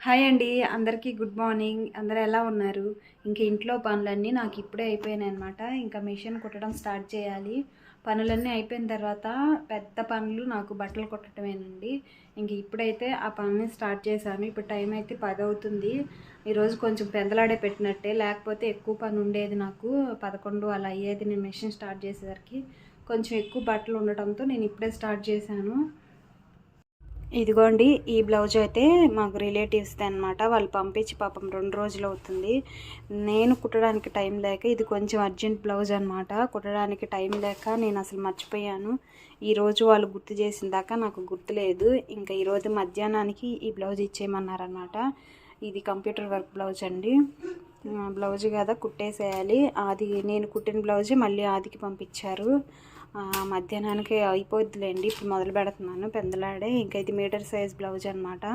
Hi అండి. అందరికీ good morning. అందరూ ఎలా ఉన్నారు? ఇంక ఇంట్లో పనులన్నీ నాకు ఇప్పుడే అయిపోయినాయనమాట. ఇంకా మిషన్ కుట్టడం స్టార్ట్ చేయాలి. పనులన్నీ అయిపోయిన తర్వాత పెద్ద పనులు నాకు బట్టలు కుట్టడమేనండి. ఇంక ఇప్పుడైతే ఆ పనిని స్టార్ట్ చేశాను. ఇప్పుడు టైం అయితే 10 అవుతుంది. ఈరోజు కొంచెం పెందలాడే పెట్టినట్టే, లేకపోతే ఎక్కువ పని ఉండేది నాకు. 11 అలా అయ్యేది నేను మిషన్ స్టార్ట్ చేసేసరికి. కొంచెం ఎక్కువ బట్టలు ఉండటంతో నేను ఇప్పుడే స్టార్ట్ చేశాను. ఇదిగోండి, ఈ బ్లౌజ్ అయితే మాకు రిలేటివ్స్ది అనమాట. వాళ్ళు పంపించి పాపం 2 రోజులు అవుతుంది. నేను కుట్టడానికి టైం లేక, ఇది కొంచెం అర్జెంట్ బ్లౌజ్ అనమాట. కుట్టడానికి టైం లేక నేను అసలు మర్చిపోయాను. ఈరోజు వాళ్ళు గుర్తు చేసిన దాకా నాకు గుర్తులేదు. ఇంకా ఈరోజు మధ్యాహ్నానికి ఈ బ్లౌజ్ ఇచ్చేయమన్నారనమాట. ఇది కంప్యూటర్ వర్క్ బ్లౌజ్ అండి. బ్లౌజ్ కదా కుట్టేసేయాలి. అది నేను కుట్టిన బ్లౌజే మళ్ళీ ఆదికి పంపించారు. మధ్యాహ్నానికి అయిపోద్దిలేండి. ఇప్పుడు మొదలు పెడుతున్నాను పెందలాడే. ఇంకా ఇది మీటర్ సైజ్ బ్లౌజ్ అనమాట.